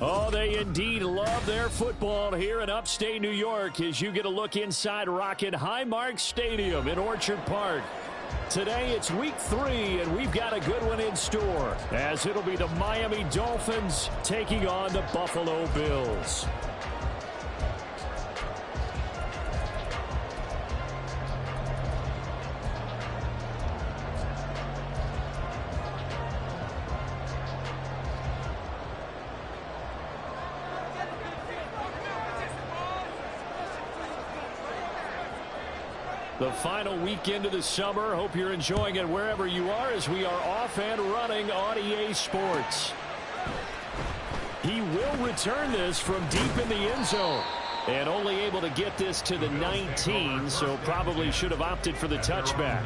Oh, they indeed love their football here in upstate New York as you get a look inside Rocket Highmark Stadium in Orchard Park. Today it's week 3, and we've got a good one in store as it'll be the Miami Dolphins taking on the Buffalo Bills. The final weekend of the summer. Hope you're enjoying it wherever you are as we are off and running on EA Sports. He will return this from deep in the end zone. And only able to get this to the 19, so probably should have opted for the touchback.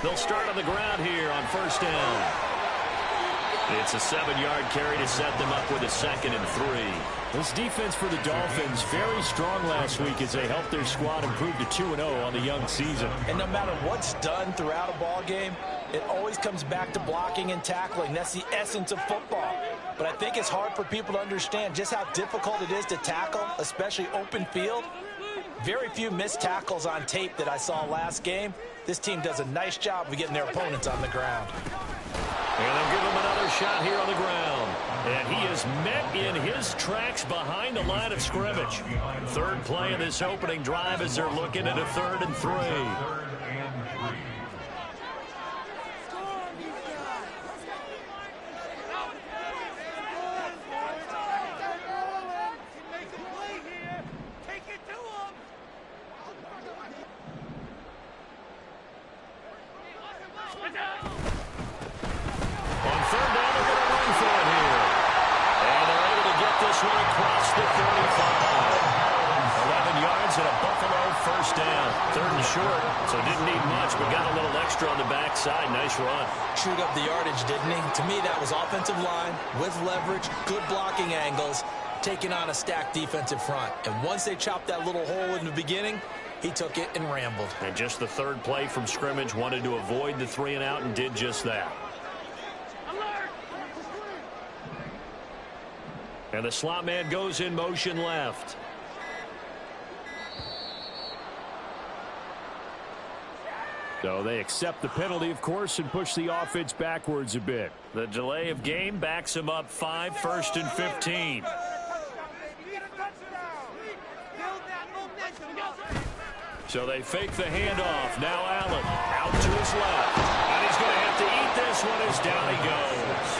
They'll start on the ground here on first down. It's a 7-yard carry to set them up with a 2nd and 3. This defense for the Dolphins very strong last week as they helped their squad improve to 2-0 on the young season. And no matter what's done throughout a ball game, it always comes back to blocking and tackling. That's the essence of football. But I think it's hard for people to understand just how difficult it is to tackle, especially open field. Very few missed tackles on tape that I saw last game. This team does a nice job of getting their opponents on the ground. And they'll give him another shot here on the ground. And he is met in his tracks behind the line of scrimmage. Third play of this opening drive as they're looking at a 3rd and 3. Chewed up the yardage, didn't he? To me, that was offensive line with leverage, good blocking angles, taking on a stacked defensive front. And once they chopped that little hole in the beginning, he took it and rambled. And just the 3rd play from scrimmage, wanted to avoid the 3 and out and did just that. And the slot man goes in motion left. So they accept the penalty, of course, and push the offense backwards a bit. The delay of game backs them up 5, 1st and 15. So they fake the handoff. Now Allen out to his left. And he's going to have to eat this one as down he goes.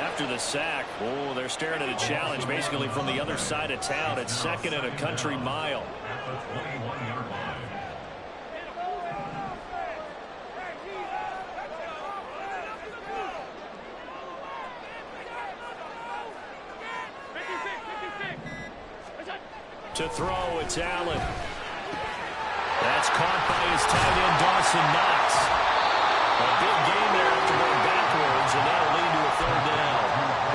After the sack, oh, they're staring at a challenge basically from the other side of town. It's 2nd and a country mile. To throw, it's Allen. That's caught by his tight end, Dawson Knox. A big game there after going backwards, and that'll lead to a 3rd down.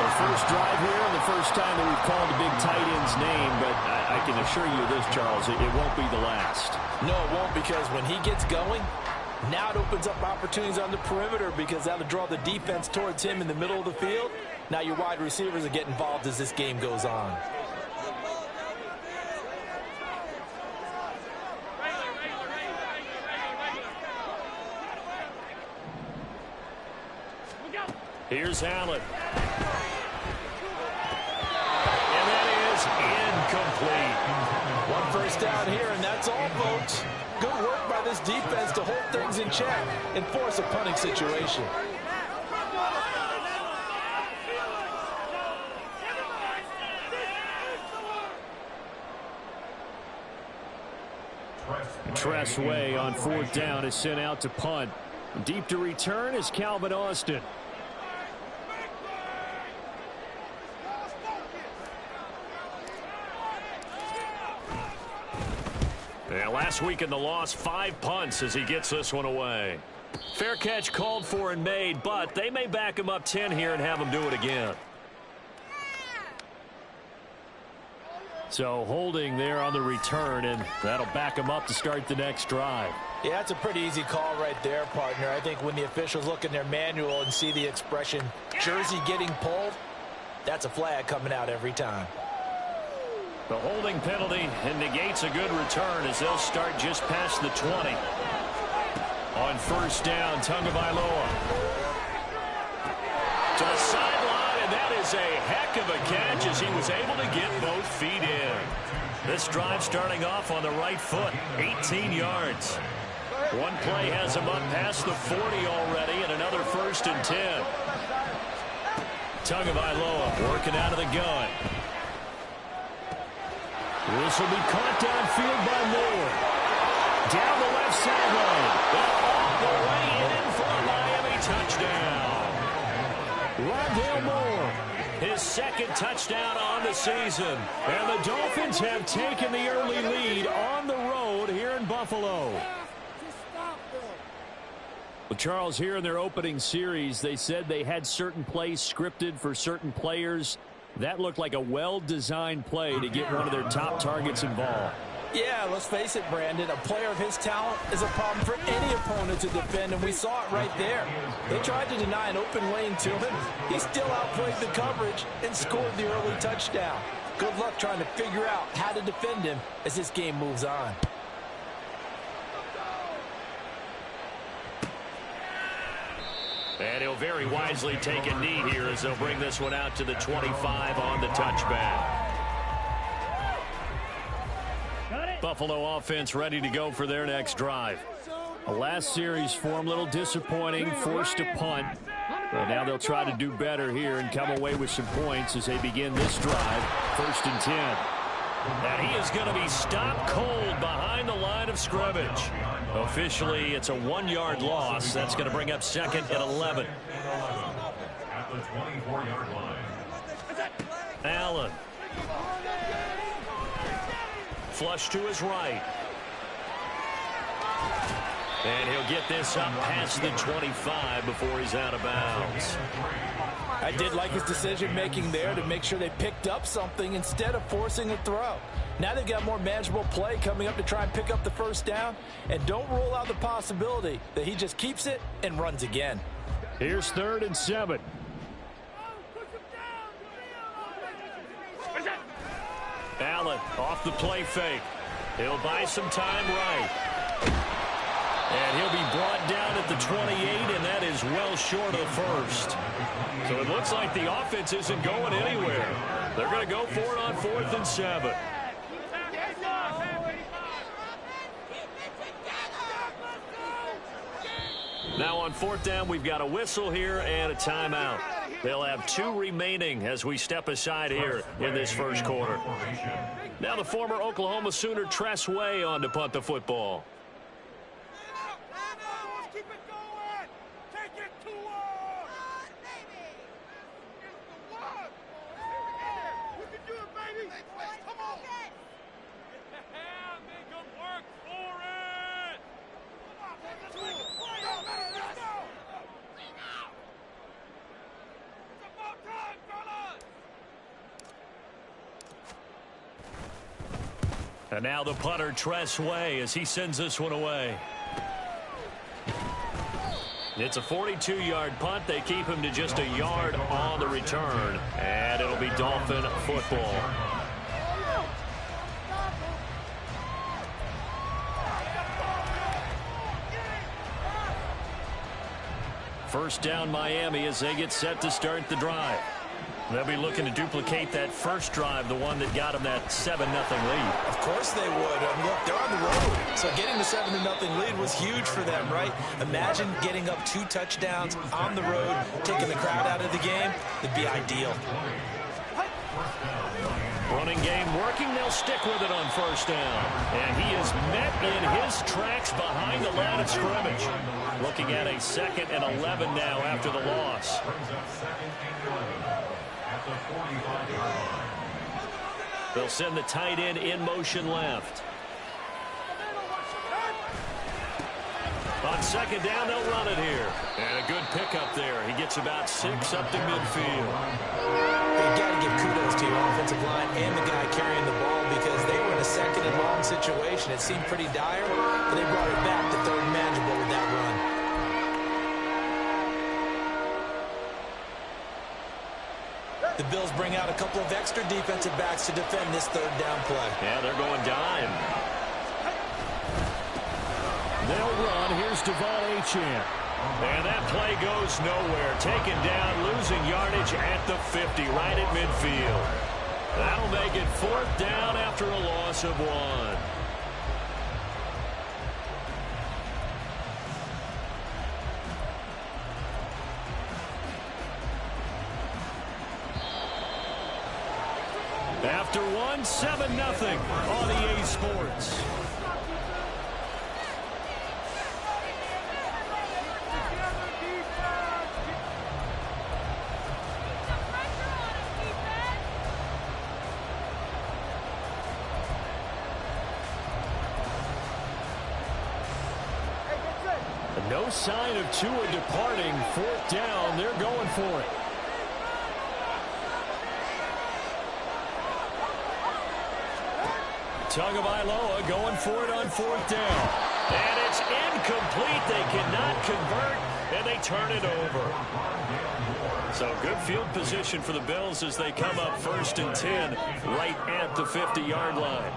The first drive here, and the first time that we've called a big tight end's name, but I can assure you this, Charles, it won't be the last. No, it won't, because when he gets going, now it opens up opportunities on the perimeter because that'll draw the defense towards him in the middle of the field. Now your wide receivers will get involved as this game goes on. Here's Allen. And that is incomplete. 1 first down here, and that's all, folks. Good work by this defense to hold things in check and force a punting situation. Tress Way on 4th down is sent out to punt. Deep to return is Calvin Austin. Yeah, last week in the loss, 5 punts as he gets this one away. Fair catch called for and made, but they may back him up 10 here and have him do it again. So holding there on the return, and that'll back him up to start the next drive. Yeah, that's a pretty easy call right there, partner. I think when the officials look in their manual and see the expression jersey getting pulled, that's a flag coming out every time. The holding penalty and negates a good return as they'll start just past the 20. On first down, Tagovailoa to the sideline, and that is a heck of a catch as he was able to get both feet in. This drive starting off on the right foot, 18 yards. One play has him up past the 40 already, and another 1st and 10. Tagovailoa working out of the gun. This will be caught downfield by Moore. Down the left sideline. All the way in for a Miami touchdown. Rondale Moore, his 2nd touchdown on the season. And the Dolphins have taken the early lead on the road here in Buffalo. Well, Charles, here in their opening series, they said they had certain plays scripted for certain players. That looked like a well-designed play to get one of their top targets involved. Yeah, let's face it, Brandon. A player of his talent is a problem for any opponent to defend, and we saw it right there. They tried to deny an open lane to him. He still outplayed the coverage and scored the early touchdown. Good luck trying to figure out how to defend him as this game moves on. And he'll very wisely take a knee here as they'll bring this one out to the 25 on the touchback. Buffalo offense ready to go for their next drive. The last series form a little disappointing, forced a punt. But now they'll try to do better here and come away with some points as they begin this drive, 1st and 10. And he is going to be stopped cold behind the line of scrimmage. Officially, it's a 1-yard loss. That's going to bring up 2nd and 11. At the 24-yard line. Allen. Flush to his right. And he'll get this up past the 25 before he's out of bounds. I did like his decision-making there to make sure they picked up something instead of forcing a throw. Now they've got more manageable play coming up to try and pick up the 1st down. And don't rule out the possibility that he just keeps it and runs again. Here's 3rd and 7. Allen off the play fake. He'll buy some time right. And he'll be brought down at the 28, and that is well short of the 1st. So it looks like the offense isn't going anywhere. They're going to go for it on 4th and 7. Now on 4th down, we've got a whistle here and a timeout. They'll have 2 remaining as we step aside here in this 1st quarter. Now the former Oklahoma Sooner Tress Way on to punt the football. And now the punter, Tress Way, as he sends this one away. It's a 42-yard punt. They keep him to just a yard on the return. And it'll be Dolphin football. First down, Miami, as they get set to start the drive. They'll be looking to duplicate that first drive, the one that got them that 7-0 lead. Of course they would. Look, they're on the road. So getting the 7-0 lead was huge for them, right? Imagine getting up 2 touchdowns on the road, taking the crowd out of the game. It'd be ideal. Running game working. They'll stick with it on first down. And he is met in his tracks behind the line of scrimmage. Looking at a 2nd and 11 now after the loss. They'll send the tight end in motion left. On second down, they'll run it here. And a good pickup there. He gets about 6 up to midfield. You got to give kudos to your offensive line and the guy carrying the ball because they were in a second and long situation. It seemed pretty dire, but they brought it back to third and manageable with that run. The Bills bring out a couple of extra defensive backs to defend this third down play. Yeah, they're going dime. They'll run. Here's Devon Achane. And that play goes nowhere. Taken down, losing yardage at the 50, right at midfield. That'll make it 4th down after a loss of 1. After 1, 7-0 on EA Sports. No sign of Tua departing. 4th down. They're going for it. Tagovailoa going for it on 4th down. And it's incomplete. They cannot convert, and they turn it over. So good field position for the Bills as they come up 1st and 10 right at the 50-yard line.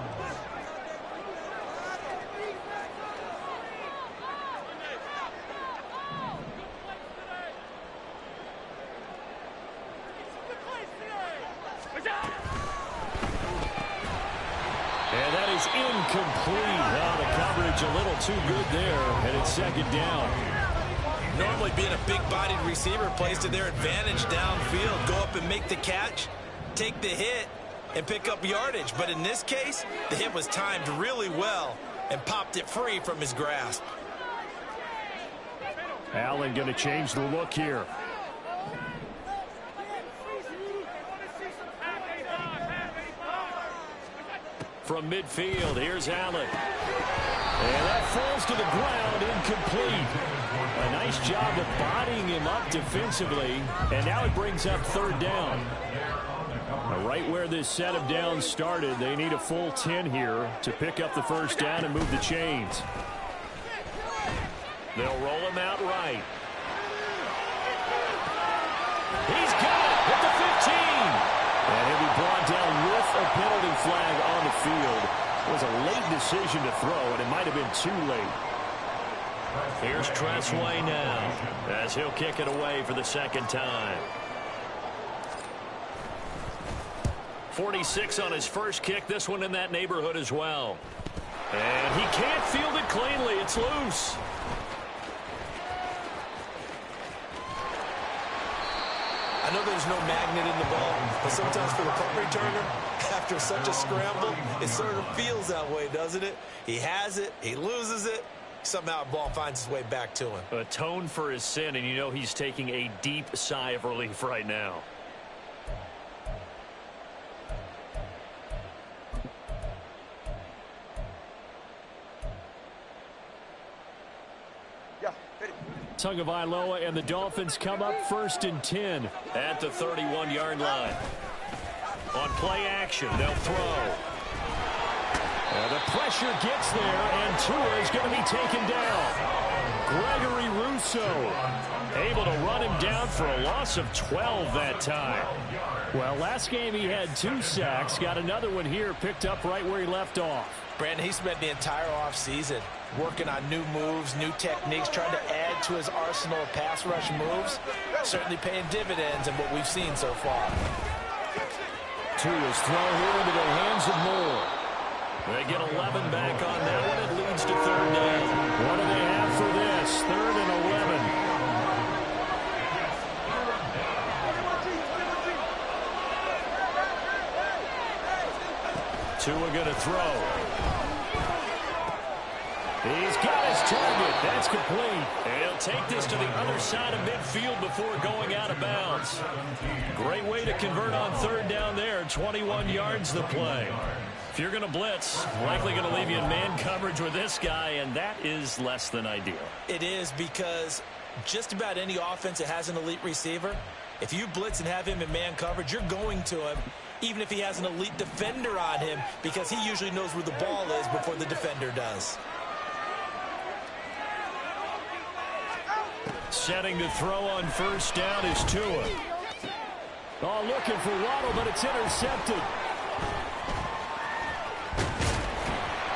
And that is incomplete. Oh, the coverage a little too good there, and it's 2nd down. Normally being a big-bodied receiver plays to their advantage downfield. Go up and make the catch, take the hit, and pick up yardage. But in this case, the hit was timed really well and popped it free from his grasp. Allen going to change the look here. From midfield, here's Allen. And that falls to the ground, incomplete. A nice job of bodying him up defensively. And now it brings up 3rd down. Right where this set of downs started, they need a full 10 here to pick up the 1st down and move the chains. They'll roll him out right. He's got it at the 15. And he'll be brought down with a penalty flag on the field. It was a late decision to throw, and it might have been too late. Here's Tressway now as he'll kick it away for the 2nd time. 46 on his first kick. This one in that neighborhood as well. And he can't field it cleanly. It's loose. I know there's no magnet in the ball, but sometimes for the punt returner, after such a scramble, it sort of feels that way, doesn't it? He has it, he loses it, somehow the ball finds its way back to him. Atone for his sin, and you know he's taking a deep sigh of relief right now. Tagovailoa and the Dolphins come up 1st and 10 at the 31-yard line. On play action, they'll throw. And the pressure gets there, and Tua is going to be taken down. Gregory Rousseau able to run him down for a loss of 12 that time. Well, last game he had 2 sacks. Got another one here, picked up right where he left off. Brandon, he spent the entire offseason working on new moves, new techniques, trying to add to his arsenal of pass rush moves. Certainly paying dividends in what we've seen so far. Tua's throw here into the hands of Moore. They get 11 back on that one. It leads to 3rd down. What do they have for this? 3rd and 11. Tua going to throw. He He's got his target. That's complete. And he'll take this to the other side of midfield before going out of bounds. Great way to convert on third down there. 21 yards the play. If you're going to blitz, likely going to leave you in man coverage with this guy, and that is less than ideal. It is, because just about any offense that has an elite receiver, if you blitz and have him in man coverage, you're going to him, even if he has an elite defender on him, because he usually knows where the ball is before the defender does. Setting to throw on first down is Tua. Oh, looking for Waddle, but it's intercepted.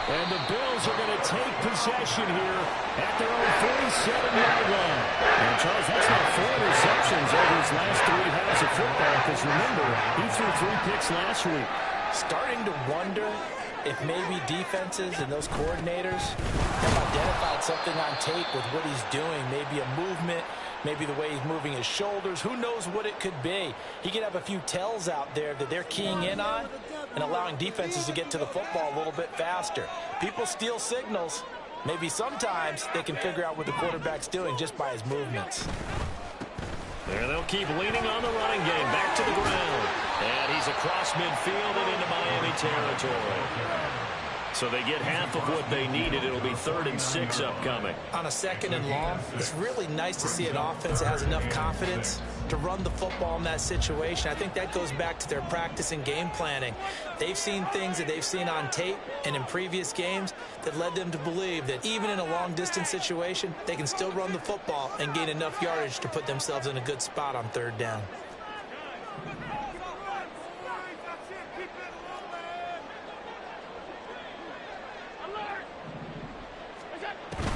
And the Bills are going to take possession here at their own 47-yard line. And, Charles, that's not 4 interceptions over his last 3 halves of football, because, remember, he threw 3 picks last week. Starting to wonder if maybe defenses and those coordinators have identified something on tape with what he's doing. Maybe a movement, maybe the way he's moving his shoulders. Who knows what it could be? He could have a few tells out there that they're keying in on and allowing defenses to get to the football a little bit faster. People steal signals. Maybe sometimes they can figure out what the quarterback's doing just by his movements. And they'll keep leaning on the running game. Back to the ground. And he's across midfield and into Miami territory. So they get half of what they needed. It'll be 3rd and 6 upcoming. On a 2nd and long, it's really nice to see an offense that has enough confidence to run the football in that situation. I think that goes back to their practice and game planning. They've seen things that they've seen on tape and in previous games that led them to believe that even in a long-distance situation, they can still run the football and gain enough yardage to put themselves in a good spot on 3rd down.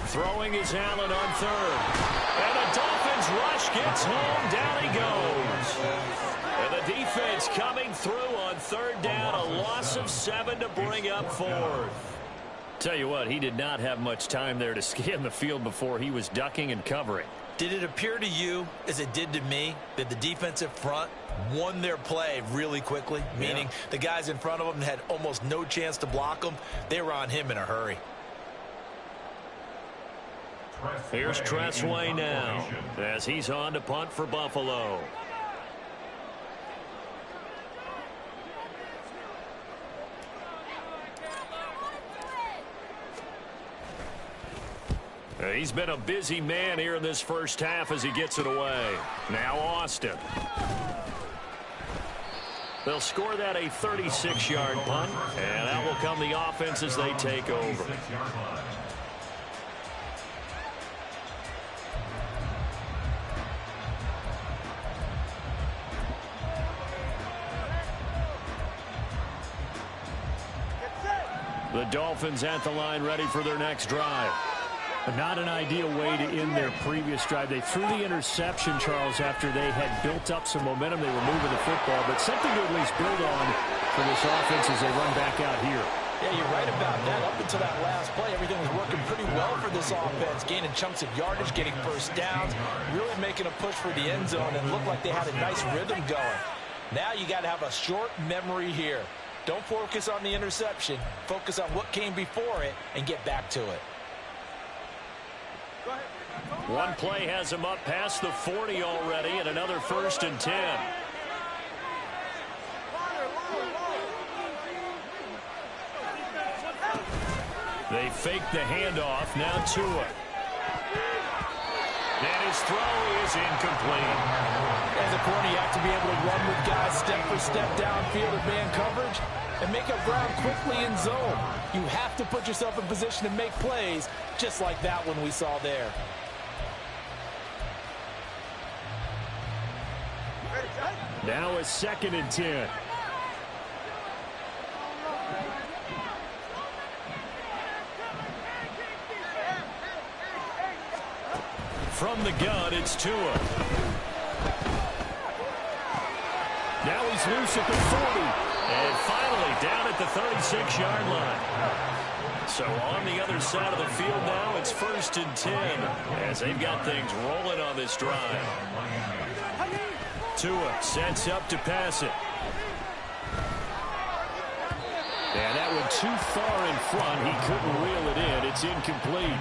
Throwing is Allen on 3rd. And the Dolphins rush gets home. Down he goes. And the defense coming through on 3rd down. A loss of 7 to bring up 4th. Tell you what, he did not have much time there to scan the field before he was ducking and covering. Did it appear to you, as it did to me, that the defensive front won their play really quickly? Meaning the guys in front of them had almost no chance to block them. They were on him in a hurry. Here's Tressway now as he's on to punt for Buffalo. He's been a busy man here in this first half as he gets it away. Now Austin. They'll score that a 36-yard punt, and out will come the offense as they take over. The Dolphins at the line ready for their next drive. Not an ideal way to end their previous drive. They threw the interception, Charles, after they had built up some momentum. They were moving the football, but something to at least build on for this offense as they run back out here. Yeah, you're right about that. Up until that last play, everything was working pretty well for this offense. Gaining chunks of yardage, getting first downs, really making a push for the end zone, and looked like they had a nice rhythm going. Now you got to have a short memory here. Don't focus on the interception. Focus on what came before it and get back to it. One play has him up past the 40 already, and another 1st and 10. They fake the handoff. Now Tua. And his throw is incomplete. As a corner, you have to be able to run with guys step for step downfield in man coverage and make up ground quickly in zone. You have to put yourself in position to make plays just like that one we saw there. Now a 2nd and 10. From the gun, it's Tua. Now he's loose at the 40. And finally down at the 36-yard line. So on the other side of the field now, it's 1st and 10 as they've got things rolling on this drive. Tua sets up to pass it. And that would too far in front. He couldn't reel it in. It's incomplete.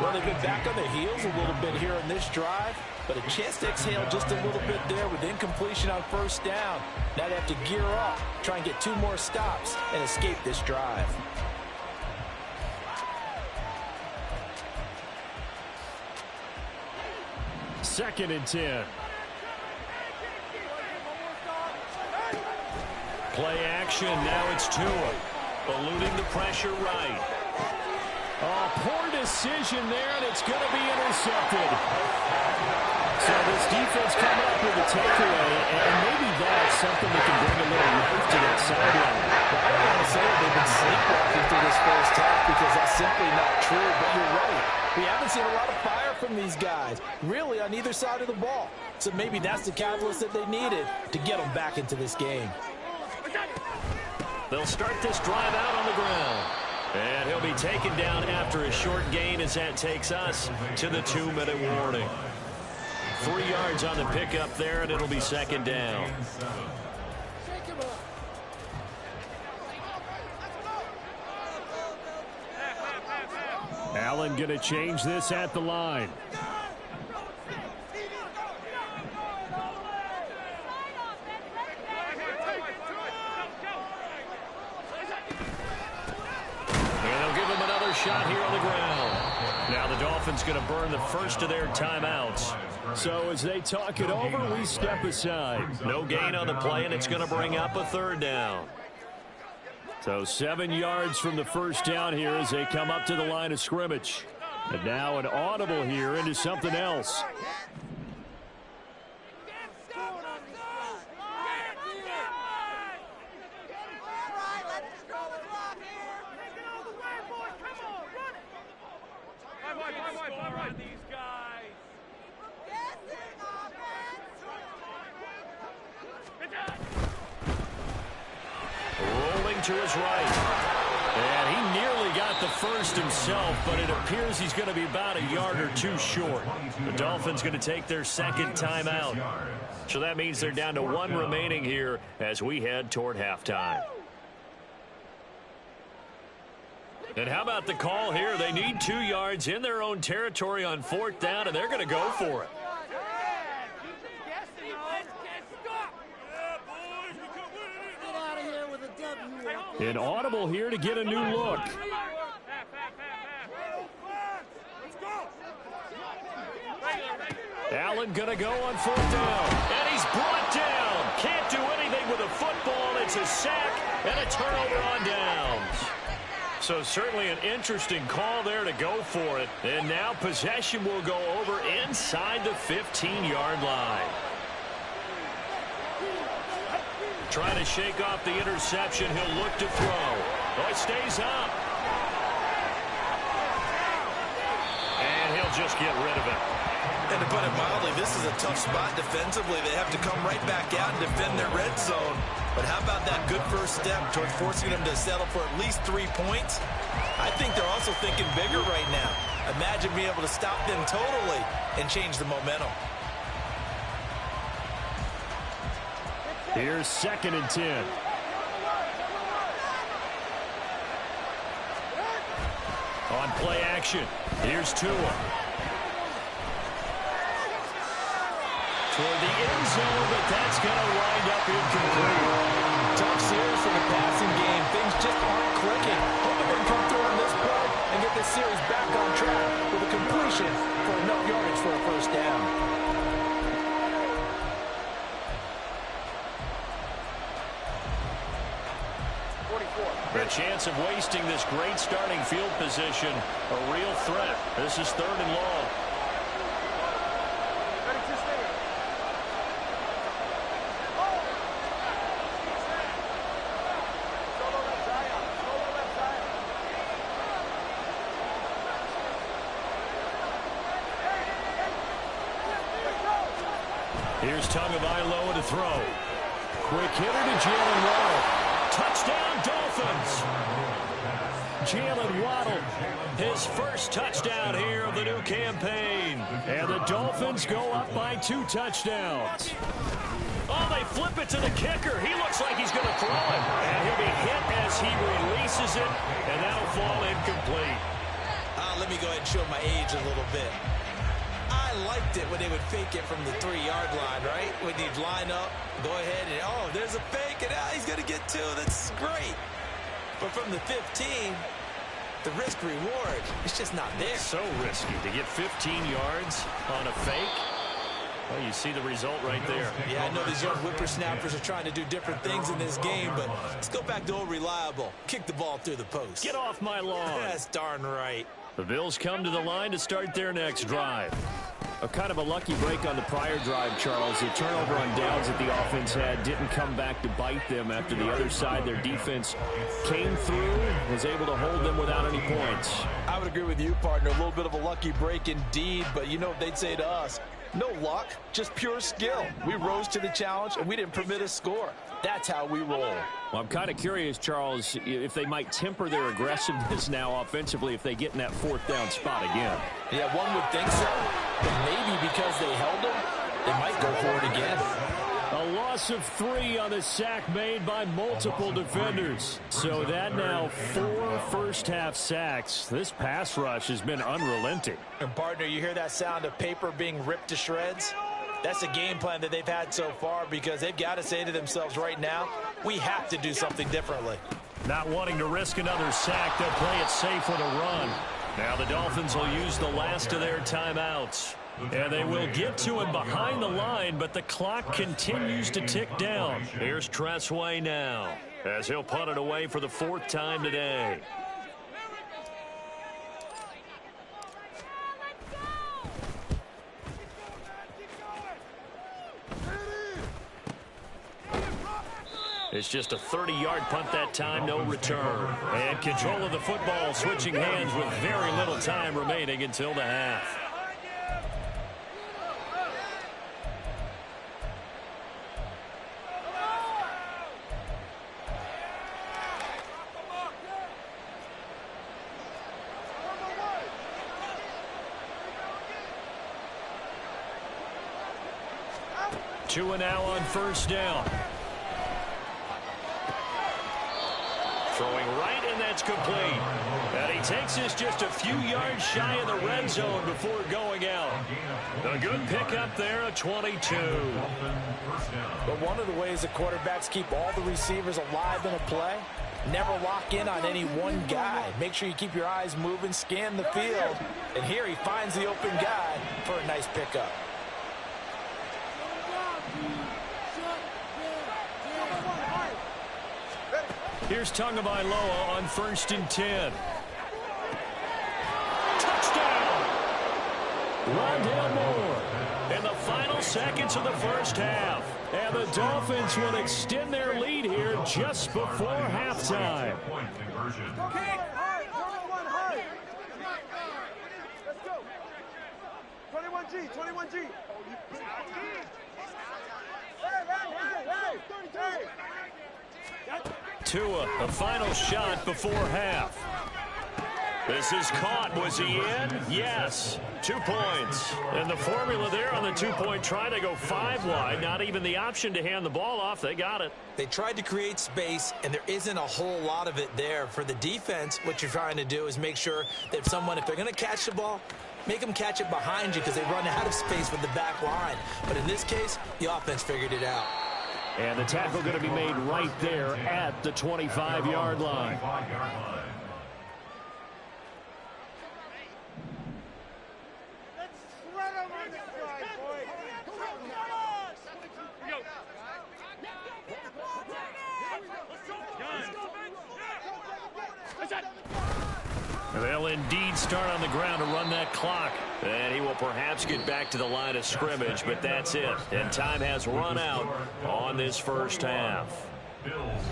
Well, they've been back on their heels a little bit here in this drive, but a chance to exhale just a little bit there with incompletion on first down. Now they have to gear up, try and get 2 more stops, and escape this drive. Second and 10. Play action. Now it's Tua. Eluding the pressure right. Oh, poor decision there, and it's going to be intercepted. So this defense coming up with a takeaway, and maybe that's something that can bring a little life to that sideline. I don't want to say that they've been sleepwalking through this first half because that's simply not true, but you're right. We haven't seen a lot of fire from these guys, really on either side of the ball. So maybe that's the catalyst that they needed to get them back into this game. They'll start this drive out on the ground. And he'll be taken down after a short gain as that takes us to the 2-minute warning. 3 yards on the pickup there, and it'll be second down. Allen going to change this at the line. Shot here on the ground. Now the Dolphins going to burn the first of their timeouts. So as they talk it over, we step aside. No gain on the play, and it's going to bring up a third down. So 7 yards from the first down here as they come up to the line of scrimmage. And now an audible here into something else. To his right. And he nearly got the first himself, but it appears he's going to be about a yard or 2 short. The Dolphins going to take their second timeout. So that means they're down to 1 remaining here as we head toward halftime. And how about the call here? They need 2 yards in their own territory on 4th down, and they're going to go for it. An audible here to get a new look. Allen gonna go on 4th down. And he's brought down. Can't do anything with a football. It's a sack and a turnover on downs. So certainly an interesting call there to go for it. And now possession will go over inside the 15-yard line. Trying to shake off the interception. He'll look to throw. Oh, it stays up. And he'll just get rid of it. And to put it mildly, this is a tough spot defensively. They have to come right back out and defend their red zone. But how about that good first step toward forcing them to settle for at least 3 points? I think they're also thinking bigger right now. Imagine being able to stop them totally and change the momentum. Here's 2nd and 10. On play action, here's Tua. Toward the end zone, but that's going to wind up incomplete. Tough series for the passing game. Things just aren't clicking. Hoping they can come through on this play and get this series back on track with a completion for enough yardage for a first down. The chance of wasting this great starting field position, a real threat. This is 3rd and long. Here's Tagovailoa to throw. Quick hitter to Jalen Waddle. Touchdown, Dolphins. Jalen Waddle, his first touchdown here of the new campaign. And the Dolphins go up by 2 touchdowns. Oh, they flip it to the kicker. He looks like he's going to throw it. And he'll be hit as he releases releases it, and that'll fall incomplete. Let me go ahead and show my age a little bit. I liked it when they would fake it from the 3-yard line, right? When you'd line up, go ahead, and oh, there's a fake, and he's going to get 2. That's great. But from the 15, the risk-reward, it's just not there. So risky to get 15 yards on a fake. Well, you see the result right there. Yeah, I know these young whippersnappers are trying to do different things in this game, but let's go back to old reliable. Kick the ball through the post. Get off my lawn. That's darn right. The Bills come to the line to start their next drive. A kind of a lucky break on the prior drive, Charles. The turnover on downs that the offense had didn't come back to bite them after the other side. Their defense came through, was able to hold them without any points. I would agree with you, partner. A little bit of a lucky break indeed, but you know what they'd say to us? No luck, just pure skill. We rose to the challenge, and we didn't permit a score. That's how we roll. Well, I'm kind of curious, Charles, if they might temper their aggressiveness now offensively if they get in that 4th down spot again. Yeah, one would think so, but maybe because they held them, they might go for it again. A loss of 3 on the sack made by multiple defenders. So that now 4 first-half sacks. This pass rush has been unrelenting. And, partner, you hear that sound of paper being ripped to shreds? That's a game plan that they've had so far because they've got to say to themselves right now, we have to do something differently. Not wanting to risk another sack, they'll play it safe with a run. Now the Dolphins will use the last of their timeouts. And they will get to him behind the line, but the clock continues to tick down. Here's Tressway now, as he'll punt it away for the 4th time today. It's just a 30-yard punt that time, no return. And control of the football switching hands with very little time remaining until the half. Two and now on 1st down. Throwing right, and that's complete. And he takes us just a few yards shy of the red zone before going out. A good pickup there, a 22. But one of the ways the quarterbacks keep all the receivers alive in a play, never lock in on any one guy. Make sure you keep your eyes moving, scan the field. And here he finds the open guy for a nice pickup. Here's Tagovailoa on 1st and 10. Touchdown! Rondale Moore in the final seconds of the 1st half. And the Dolphins will extend their lead here just before halftime. Okay, hard. Let's go. 21G, 21G. Hey. Tua, a final shot before half. This is caught. Was he in? Yes. 2 points. And the formula there on the 2-point try to go 5 wide. Not even the option to hand the ball off. They got it. They tried to create space, and there isn't a whole lot of it there. For the defense, what you're trying to do is make sure that if they're going to catch the ball, make them catch it behind you because they run out of space with the back line. But in this case, the offense figured it out. And the tackle going to be made right there at the 25-yard line. They'll indeed start on the ground to run that clock. And he will perhaps get back to the line of scrimmage, but that's it. And time has run out on this 1st half.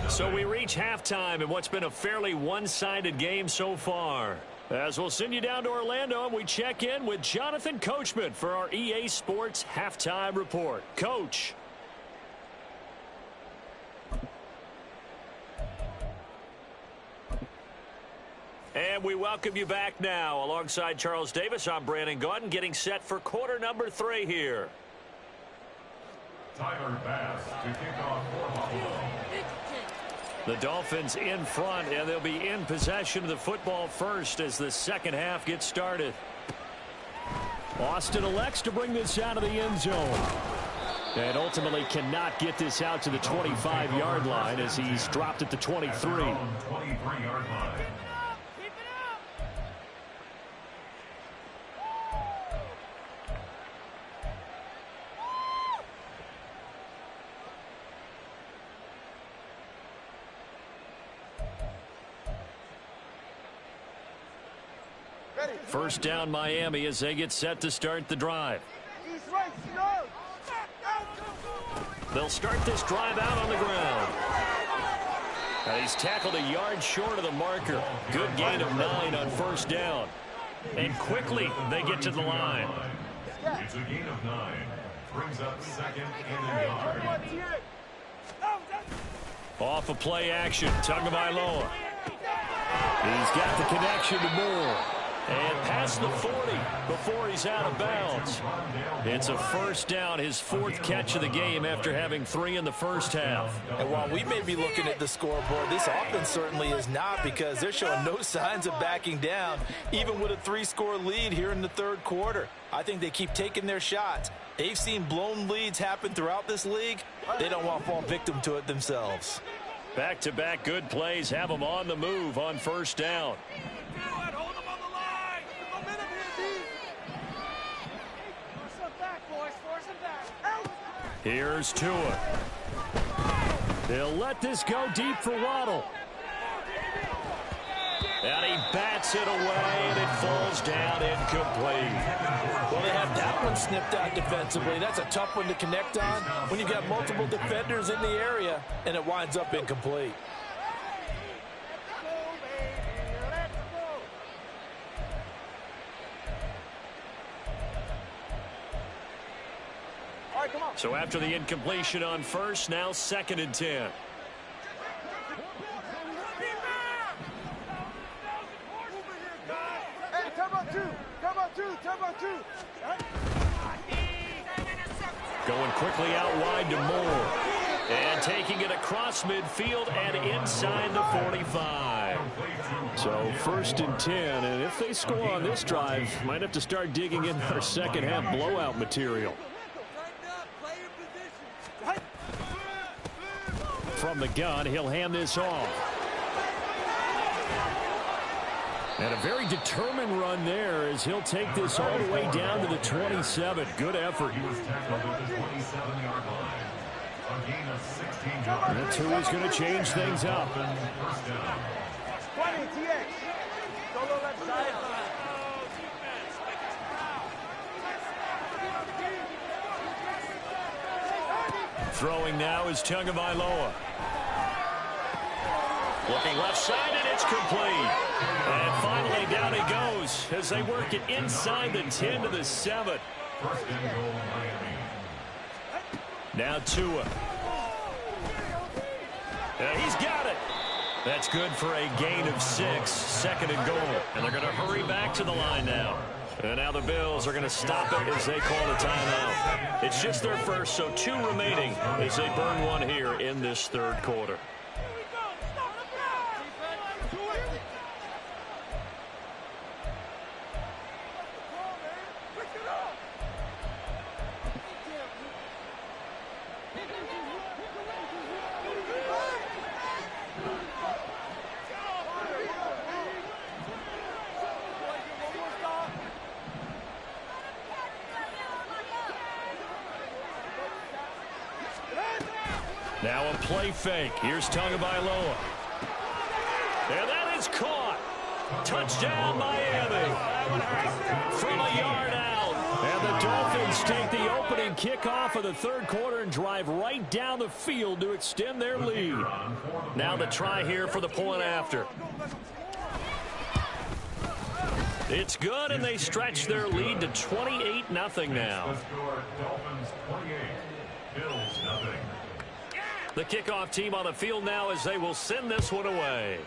So we reach halftime in what's been a fairly one-sided game so far. As we'll send you down to Orlando, and we check in with Jonathan Coachman for our EA Sports Halftime Report. Coach. And we welcome you back now. Alongside Charles Davis, I'm Brandon Gaudin, getting set for quarter number 3 here. Tyler Bass to kick off for Buffalo. The Dolphins in front, and they'll be in possession of the football first as the second half gets started. Austin elects to bring this out of the end zone. And ultimately cannot get this out to the 25-yard line as he's dropped at the 23. 23-yard line. First down Miami as they get set to start the drive. They'll start this drive out on the ground. He's tackled a yard short of the marker. Good gain of 9 on first down. And quickly they get to the line. It's a gain of 9. Brings up second and a yard. Off of play action, Tagovailoa. He's got the connection to Moore. And past the 40 before he's out of bounds. It's a first down, his 4th catch of the game after having 3 in the first half. And while we may be looking at the scoreboard, this offense certainly is not, because they're showing no signs of backing down, even with a 3-score lead here in the third quarter. I think they keep taking their shots. They've seen blown leads happen throughout this league. They don't want to fall victim to it themselves. Back-to-back good plays have them on the move on first down. Here's Tua. They'll let this go deep for Waddle. And he bats it away, and it falls down incomplete. Well, they have that one snipped out defensively. That's a tough one to connect on when you've got multiple defenders in the area, and it winds up incomplete. So after the incompletion on first, now 2nd and 10. Hey, turbo 2. Going quickly out wide to Moore. And taking it across midfield and inside the 45. So 1st and 10, and if they score on this drive, might have to start digging in our second half blowout material. From the gun, he'll hand this off. And a very determined run there as he'll take this all the way down to the 27. Good effort. He was tackled at the 27-yard line. A gain of 16 yards. That's who is going to change things up. First down. 20, TX. Solo left side. Throwing now is Tagovailoa. Looking left side, and it's complete. And finally down he goes as they work it inside the 10 to the 7. First and goal, Miami. Now Tua. He's got it. That's good for a gain of 6. 2nd and goal. And they're going to hurry back to the line now. And now the Bills are going to stop it as they call a timeout. It's just their first, so 2 remaining as they burn 1 here in this third quarter. Now a play fake. Here's Tagovailoa. And that is caught. Touchdown, Miami. From a yard out. And the Dolphins take the opening kickoff of the third quarter and drive right down the field to extend their lead. Now the try here for the point after. It's good, and they stretch their lead to 28-0 now. Dolphins 28, Bills nothing. The kickoff team on the field now as they will send this one away.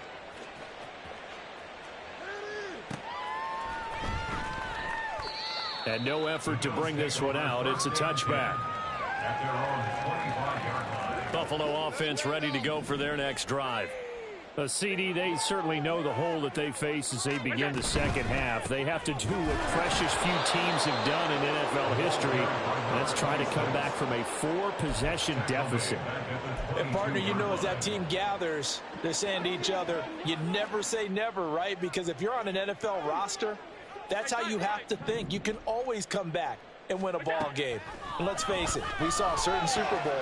And no effort to bring this one out. It's a touchback. At their own 25-yard line. Buffalo offense ready to go for their next drive. CD, they certainly know the hole that they face as they begin the second half. They have to do what precious few teams have done in NFL history. Let's try to come back from a 4-possession deficit. And, partner, you know, as that team gathers, they're saying to each other, you never say never, right? Because if you're on an NFL roster, that's how you have to think. You can always come back and win a ball game. And let's face it, we saw a certain Super Bowl,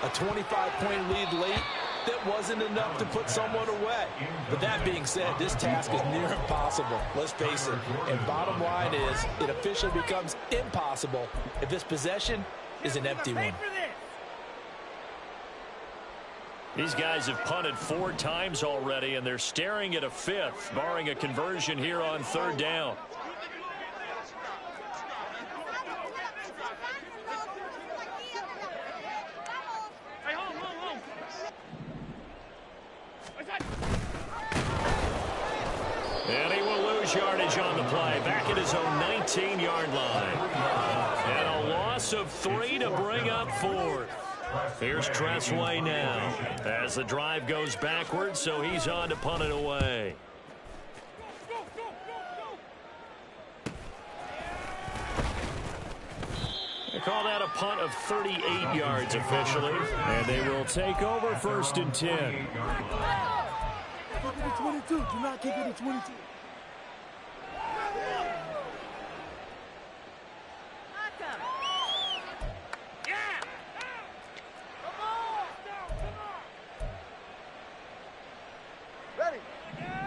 a 25-point lead late, that wasn't enough to put someone away. But that being said, this task is near impossible. Let's face it. And bottom line is, it officially becomes impossible if this possession is an empty one. These guys have punted 4 times already, and they're staring at a 5th, barring a conversion here on 3rd down. And he will lose yardage on the play, back at his own 19-yard line. And a loss of 3 to bring up 4th. Here's Tressway now as the drive goes backwards, so he's on to punt it away. They call that a punt of 38 yards officially, and they will take over 1st and 10. 22. Do not kick it at 22.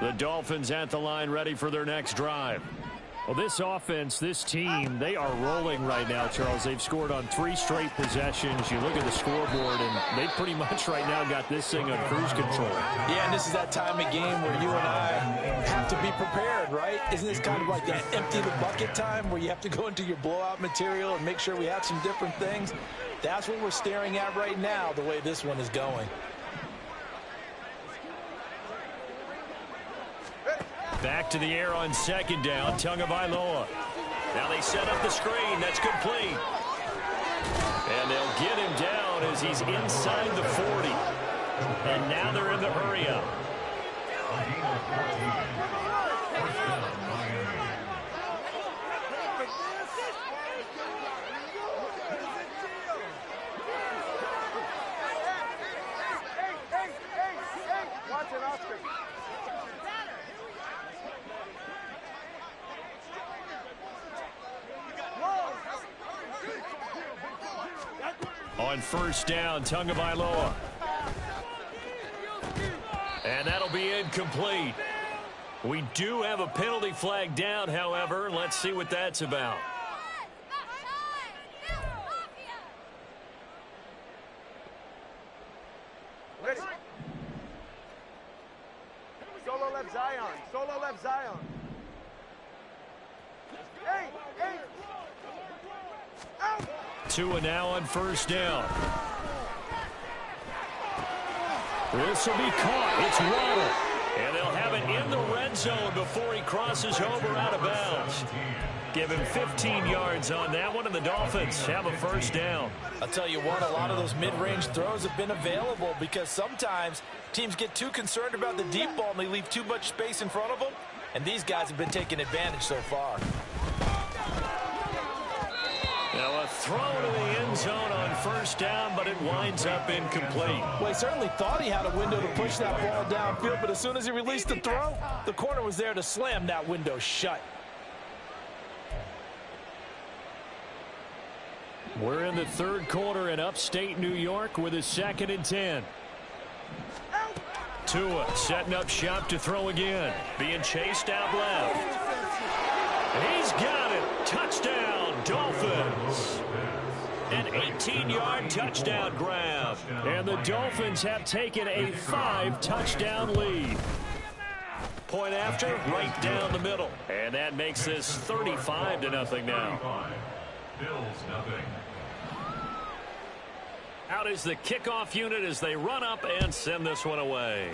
The Dolphins at the line ready for their next drive. Well, this offense, this team, they are rolling right now, Charles. They've scored on 3 straight possessions. You look at the scoreboard, and they pretty much right now got this thing on cruise control. Yeah, and this is that time of game where you and I have to be prepared, right? Isn't this kind of like that empty the bucket time where you have to go into your blowout material and make sure we have some different things? That's what we're staring at right now, the way this one is going. Back to the air on 2nd down, Tagovailoa. Now they set up the screen. That's complete. And they'll get him down as he's inside the 40. And now they're in the hurry up. Watch it, Oscar. On 1st down, Tagovailoa. And that'll be incomplete. We do have a penalty flag down, however. Let's see what that's about. Ready. Solo left Zion. Solo left Zion. Hey, hey. Out. Tua now on 1st down. This will be caught. It's Waddle. And they'll have it in the red zone before he crosses over out of bounds. Give him 15 yards on that one, and the Dolphins have a 1st down. I'll tell you what, a lot of those mid-range throws have been available because sometimes teams get too concerned about the deep ball and they leave too much space in front of them. And these guys have been taking advantage so far. Now a throw to the end zone on 1st down, but it winds up incomplete. Well, he certainly thought he had a window to push that ball downfield, but as soon as he released the throw, the corner was there to slam that window shut. We're in the 3rd quarter in upstate New York with a 2nd and 10. Tua setting up shop to throw again. Being chased out left. And he's got it. Touchdown, Dolphins. An 18-yard touchdown grab. And the Dolphins have taken a 5-touchdown lead. Point after, right down the middle. And that makes this 35-0 now. Bills nothing. Out is the kickoff unit as they run up and send this one away.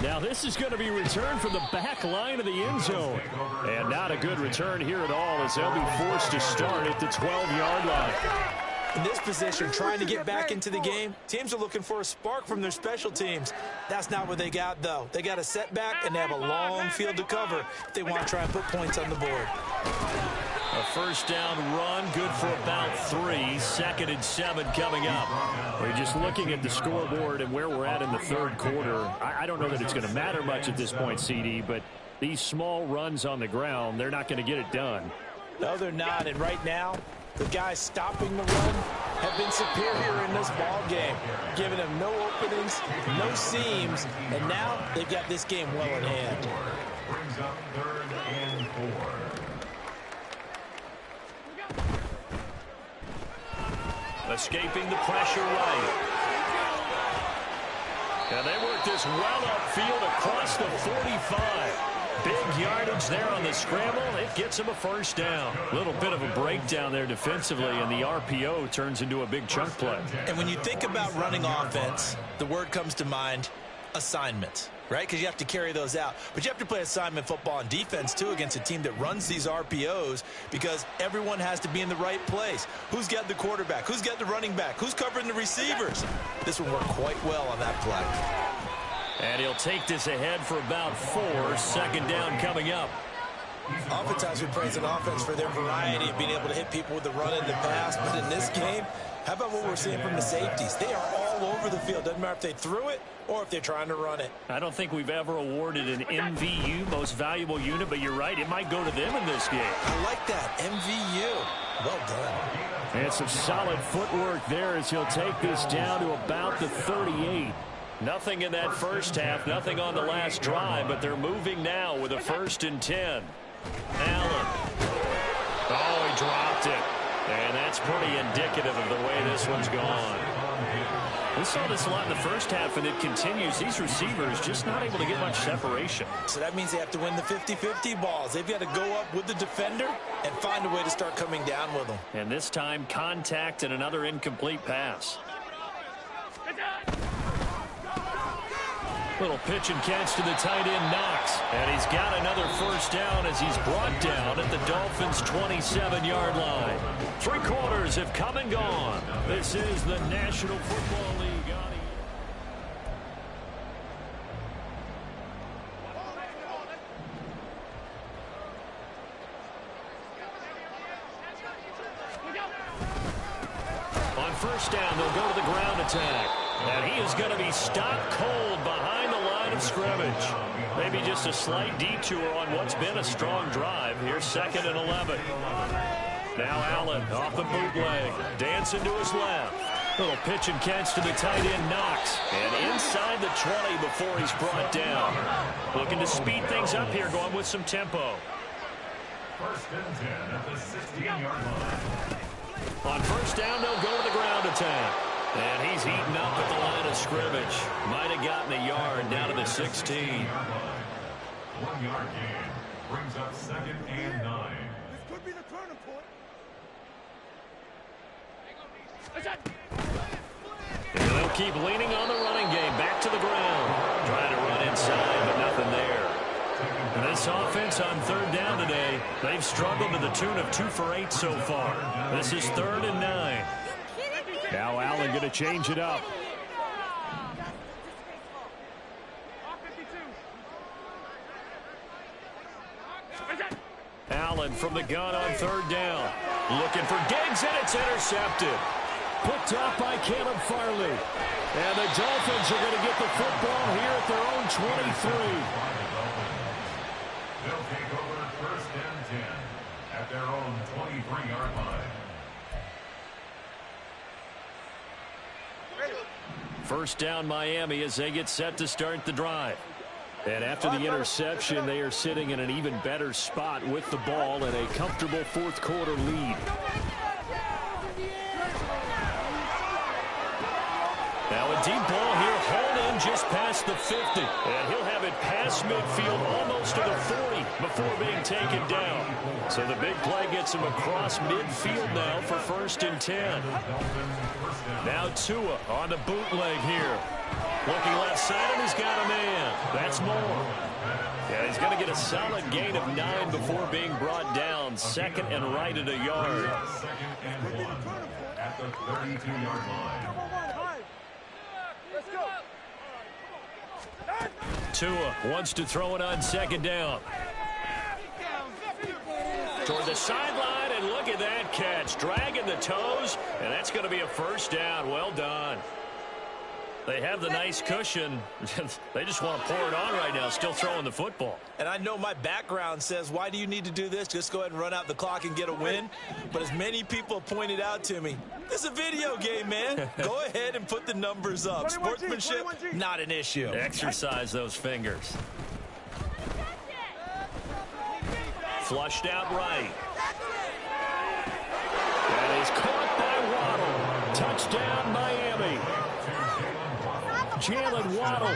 Now this is going to be returned from the back line of the end zone. And not a good return here at all as they'll be forced to start at the 12-yard line. In this position, trying to get back into the game, teams are looking for a spark from their special teams. That's not what they got, though. They got a setback, and they have a long field to cover if they want to try and put points on the board. A first down run, good for about 3. 2nd and 7 coming up. We're just looking at the scoreboard and where we're at in the third quarter. I don't know that it's going to matter much at this point, CD, but these small runs on the ground, they're not going to get it done. No, they're not, and right now, the guys stopping the run have been superior in this ball game, giving them no openings, no seams, and now they've got this game well in hand. Brings up 3rd and 4. Escaping the pressure right. And they work this well upfield across the 45. Big yardage there on the scramble. It gets him a first down. A little bit of a breakdown there defensively, and the RPO turns into a big chunk play. And when you think about running offense, the word comes to mind, assignments, right? Because you have to carry those out. But you have to play assignment football on defense, too, against a team that runs these RPOs because everyone has to be in the right place. Who's got the quarterback? Who's got the running back? Who's covering the receivers? This will work quite well on that play. And he'll take this ahead for about 4. 2nd down coming up. Oftentimes we praise an offense for their variety of being able to hit people with the run and the pass. But in this game, how about what we're seeing from the safeties? They are all over the field. Doesn't matter if they threw it or if they're trying to run it. I don't think we've ever awarded an MVU, most valuable unit, but you're right, it might go to them in this game. I like that, MVU. Well done. And some solid footwork there as he'll take this down to about the 38. Nothing in that first half, nothing on the last drive, but they're moving now with a 1st and 10. Allen. Oh, he dropped it. And that's pretty indicative of the way this one's gone. We saw this a lot in the first half, and it continues. These receivers just not able to get much separation. So that means they have to win the 50-50 balls. They've got to go up with the defender and find a way to start coming down with them. And this time, contact and another incomplete pass. Little pitch and catch to the tight end, Knox. And he's got another first down as he's brought down at the Dolphins' 27-yard line. 3 quarters have come and gone. This is the National Football League. On first down, they'll go to the ground attack. And he is going to be stopped cold behind the line of scrimmage. Maybe just a slight detour on what's been a strong drive. Here's 2nd and 11. Now Allen off the bootleg. Dancing to his left. Little pitch and catch to the tight end, Knox. And inside the 20 before he's brought down. Looking to speed things up here, going with some tempo. 1st and 10 at the 16-yard line. On first down, they'll go to the ground attack. And he's eaten up at the line of scrimmage. Might have gotten a yard down to the 16. 1-yard gain brings up 2nd and 9. This could be the turning point. And they'll keep leaning on the running game. Back to the ground. Trying to run inside, but nothing there. And this offense on 3rd down today, they've struggled to the tune of 2 for 8 so far. This is 3rd and 9. Now Allen going to change it up. Allen from the gun on 3rd down. Looking for Diggs, and it's intercepted. Picked off by Caleb Farley. And the Dolphins are going to get the football here at their own 23. They'll take over 1st and 10 at their own 23-yard line. First down Miami as they get set to start the drive. And after the interception, they are sitting in an even better spot with the ball and a comfortable 4th quarter lead. Now a deep ball here, hauled in just past the 50. And he'll have it past midfield almost to the 40 before being taken down. So the big play gets him across midfield now for 1st and 10. Now Tua on the bootleg here. Looking left side, and he's got a man. That's more. Yeah, he's going to get a solid gain of 9 before being brought down. 2nd and right at a yard. Second and 1 at the 32-yard line. Tua wants to throw it on 2nd down. Toward the sideline, and look at that catch. Dragging the toes, and that's going to be a 1st down. Well done. They have the nice cushion. They just want to pour it on right now, still throwing the football. And I know my background says, why do you need to do this? Just go ahead and run out the clock and get a win. But as many people pointed out to me, this is a video game, man. Go ahead and put the numbers up. Sportsmanship, not an issue. Exercise those fingers. Flushed out right. That is caught by Waddle. Touchdown, Miami. Jalen Waddle,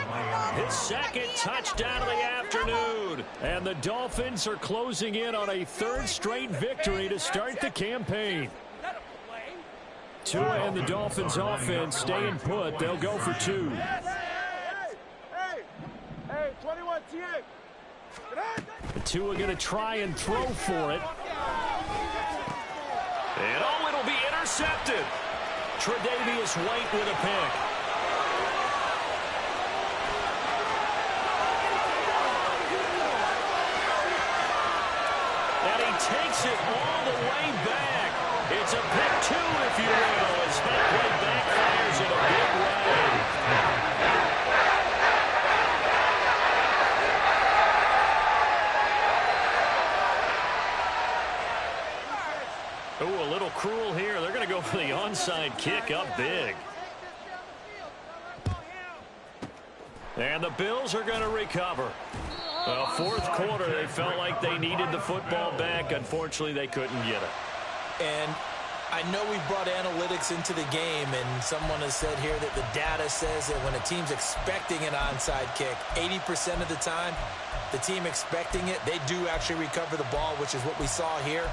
his 2nd touchdown of the afternoon. And the Dolphins are closing in on a 3rd straight victory to start the campaign. Tua and the Dolphins offense staying put. They'll go for 2. Hey, 21 TX. Tua going to try and throw for it. And oh, it'll be intercepted. Tre'Davious White with a pick. Takes it all the way back. It's a pick 2, if you will, as that play backfires in a big way. Ooh, a little cruel here. They're going to go for the onside kick up big. And the Bills are going to recover. Well, 4th quarter, they felt like they needed the football back. Unfortunately, they couldn't get it. And I know we've brought analytics into the game, and someone has said here that the data says that when a team's expecting an onside kick, 80% of the time, the team expecting it, they do actually recover the ball, which is what we saw here.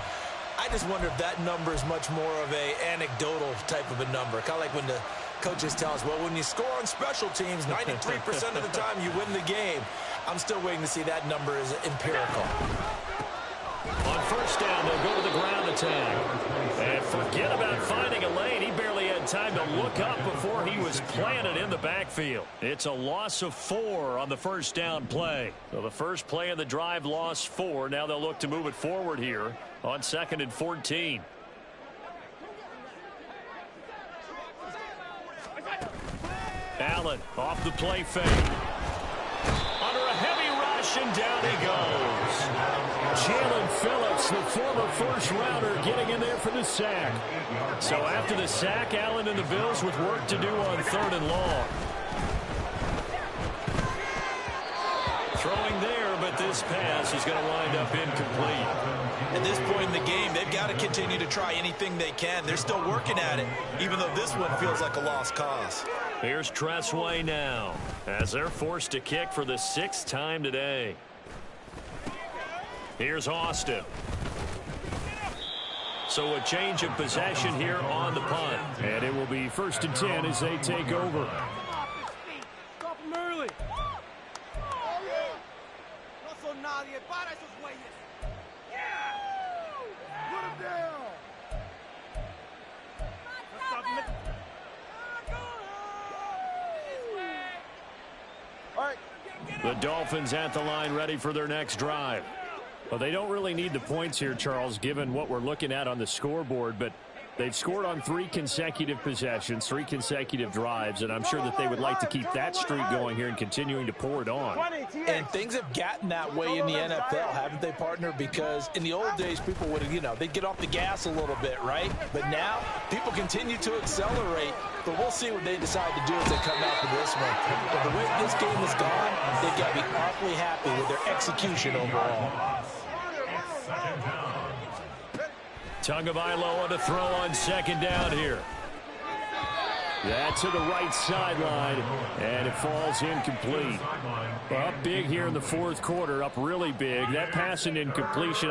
I just wonder if that number is much more of a anecdotal type of a number. Kind of like when the coaches tell us, well, when you score on special teams, 93% of the time you win the game. I'm still waiting to see that number is empirical. On 1st down, they'll go to the ground attack. And forget about finding a lane. He barely had time to look up before he was planted in the backfield. It's a loss of 4 on the 1st down play. So the first play of the drive lost 4. Now they'll look to move it forward here on 2nd and 14. Allen off the play fake. Under a heavy rush, and down he goes. Jalen Phillips, the former 1st-rounder, getting in there for the sack. So after the sack, Allen and the Bills with work to do on 3rd and long. Throwing there, but this pass is going to wind up incomplete. At this point in the game, they've got to continue to try anything they can. They're still working at it, even though this one feels like a lost cause. Here's Tressway now, as they're forced to kick for the 6th time today. Here's Austin. So a change of possession here on the punt. And it will be 1st and 10 as they take over. Stop him early. No son nadie. Para esos güeyes. Put him down. All right. The Dolphins at the line, ready for their next drive. Well, they don't really need the points here, Charles, given what we're looking at on the scoreboard, but they've scored on 3 consecutive possessions, 3 consecutive drives, and I'm sure that they would like to keep that streak going here and continuing to pour it on. And things have gotten that way in the NFL, haven't they, partner? Because in the old days, people would, they'd get off the gas a little bit, right? But now, people continue to accelerate, but we'll see what they decide to do as they come out for this one. But the way this game has gone, they've got to be awfully happy with their execution overall. Tagovailoa to throw on 2nd down here. That to the right sideline, and it falls incomplete. Up big here in the fourth quarter, up really big. That pass and incompletion,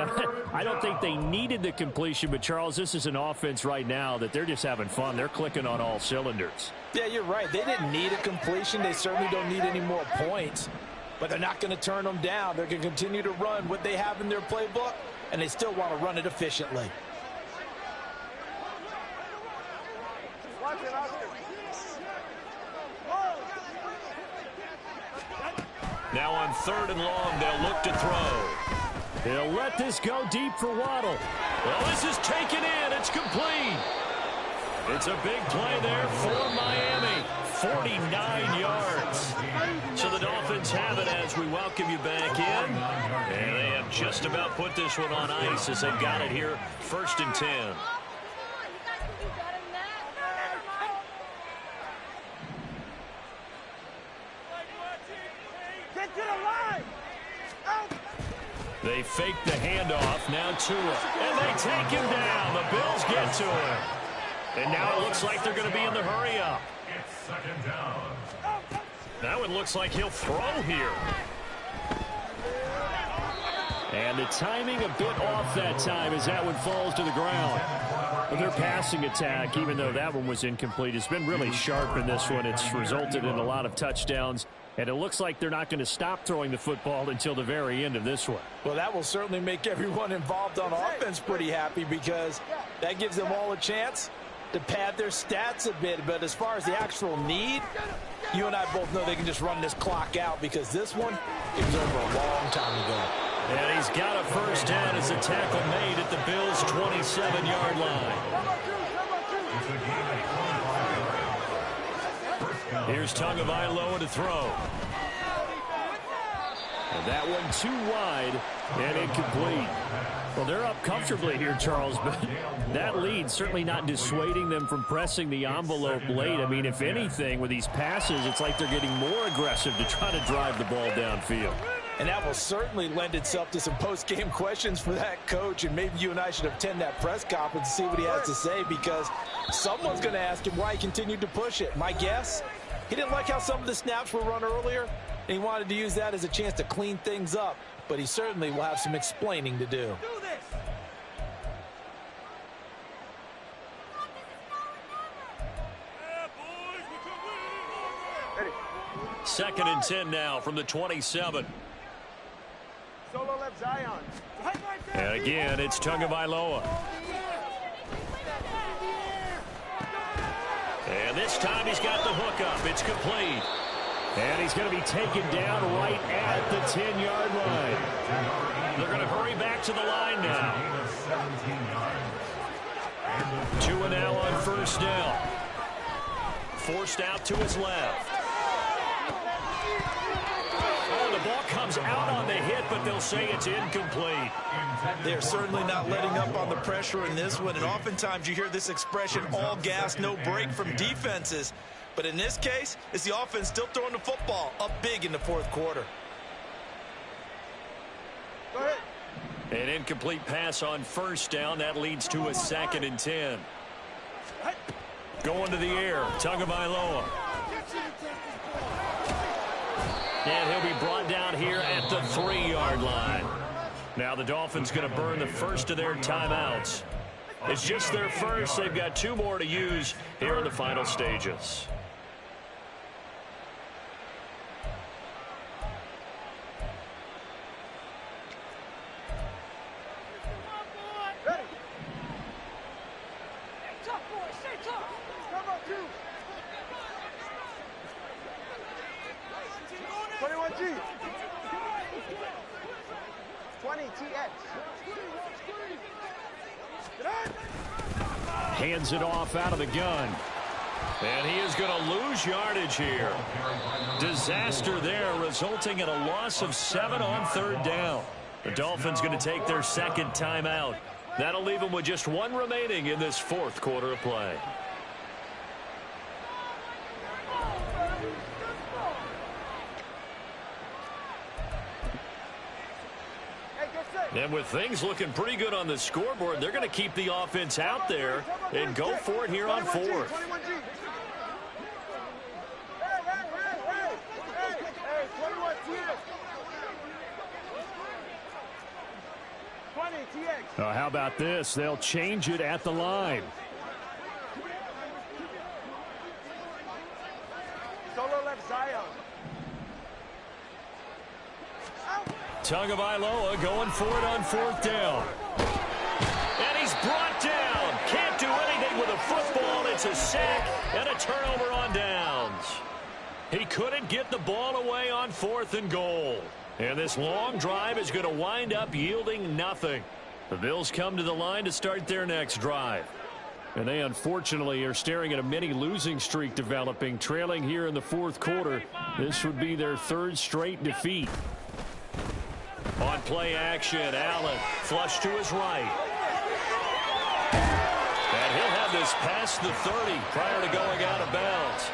I don't think they needed the completion, but Charles, this is an offense right now that they're just having fun. They're clicking on all cylinders. Yeah, you're right. They didn't need a completion. They certainly don't need any more points, but they're not going to turn them down. They're going to continue to run what they have in their playbook, and they still want to run it efficiently. Now on 3rd and long, they'll look to throw. They'll let this go deep for Waddle. Well, this is taken in. It's complete. It's a big play there for Miami. 49 yards. So the Dolphins have it as we welcome you back in. And they have just about put this one on ice as they've got it here. 1st and 10. They fake the handoff. Now Tua. And they take him down. The Bills get to him. And now it looks like they're going to be in the hurry-up. It's 2nd down. Now it looks like he'll throw here. And the timing a bit off that time as that one falls to the ground. But their passing attack, even though that one was incomplete, has been really sharp in this one. It's resulted in a lot of touchdowns. And it looks like they're not going to stop throwing the football until the very end of this one. Well, that will certainly make everyone involved on offense pretty happy because that gives them all a chance to pad their stats a bit. But as far as the actual need, you and I both know they can just run this clock out because this one, it was over a long time ago. And he's got a 1st down as the tackle made at the Bills' 27-yard line. Here's Tagovailoa to throw. And that one too wide and incomplete. Well, they're up comfortably here, Charles, but that lead certainly not dissuading them from pressing the envelope late. I mean, if anything, with these passes, it's like they're getting more aggressive to try to drive the ball downfield. And that will certainly lend itself to some post-game questions for that coach, and maybe you and I should attend that press conference and see what he has to say because someone's going to ask him why he continued to push it. My guess, he didn't like how some of the snaps were run earlier, and he wanted to use that as a chance to clean things up, but he certainly will have some explaining to do. 2nd and 10 now from the 27. Solo left Zion. And again, it's Tagovailoa. And this time he's got the hook up. It's complete. And he's going to be taken down right at the 10-yard line. They're going to hurry back to the line now. Tua now on 1st down. Forced out to his left. Oh, the ball comes out on the hit, but they'll say it's incomplete. They're certainly not letting up on the pressure in this one, and oftentimes you hear this expression, all gas, no break from defenses. But in this case, it's the offense still throwing the football up big in the 4th quarter. Go ahead. An incomplete pass on 1st down. That leads to a 2nd and 10. Going to the air, Tagovailoa. And he'll be brought down here at the 3-yard line. Now the Dolphins going to burn the first of their timeouts. It's just their first. They've got 2 more to use here in the final stages. Ready. Tough boy, stay tough. Come on, 2. 21G. 20TX. Hands it off out of the gun. And he is going to lose yardage here. Disaster there, resulting in a loss of 7 on 3rd down. The Dolphins going to take their 2nd timeout. That'll leave them with just 1 remaining in this 4th quarter of play. And with things looking pretty good on the scoreboard, they're going to keep the offense out there and go for it here on 4th. 20, TX. How about this? They'll change it at the line. Solo left Zion. Tagovailoa going for it on 4th down. And he's brought down. Can't do anything with a football. It's a sack and a turnover on downs. He couldn't get the ball away on 4th and goal. And this long drive is going to wind up yielding nothing. The Bills come to the line to start their next drive. And they unfortunately are staring at a mini losing streak developing, trailing here in the 4th quarter. This would be their 3rd straight defeat. On play action, Allen flush to his right. And he'll have this past the 30 prior to going out of bounds.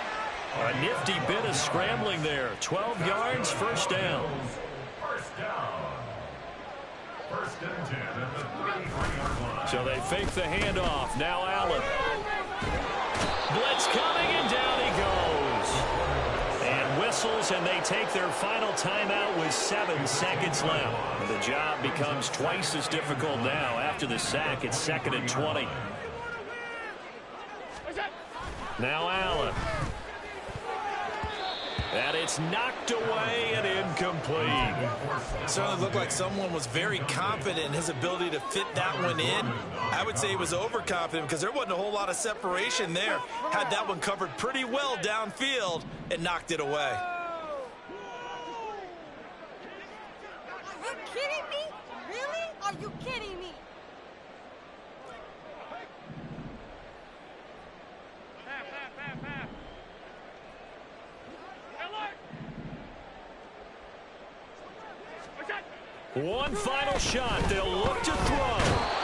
A nifty bit of scrambling there. 12 yards, 1st down. First down. 1st and 10 at the 33-yard line. So they fake the handoff. Now Allen. Blitz coming, and down he goes. And whistles, and they take their final timeout with 7 seconds left. The job becomes twice as difficult now after the sack. It's 2nd and 20. Now Allen. And it's knocked away and incomplete. Certainly looked like someone was very confident in his ability to fit that one in. I would say he was overconfident because there wasn't a whole lot of separation there. Had that one covered pretty well downfield and knocked it away. Are you kidding me? Really? Are you kidding me? One final shot. They'll look to throw.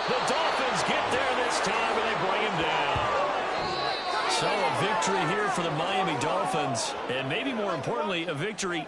The Dolphins get there this time, and they bring him down. So a victory here for the Miami Dolphins, and maybe more importantly, a victory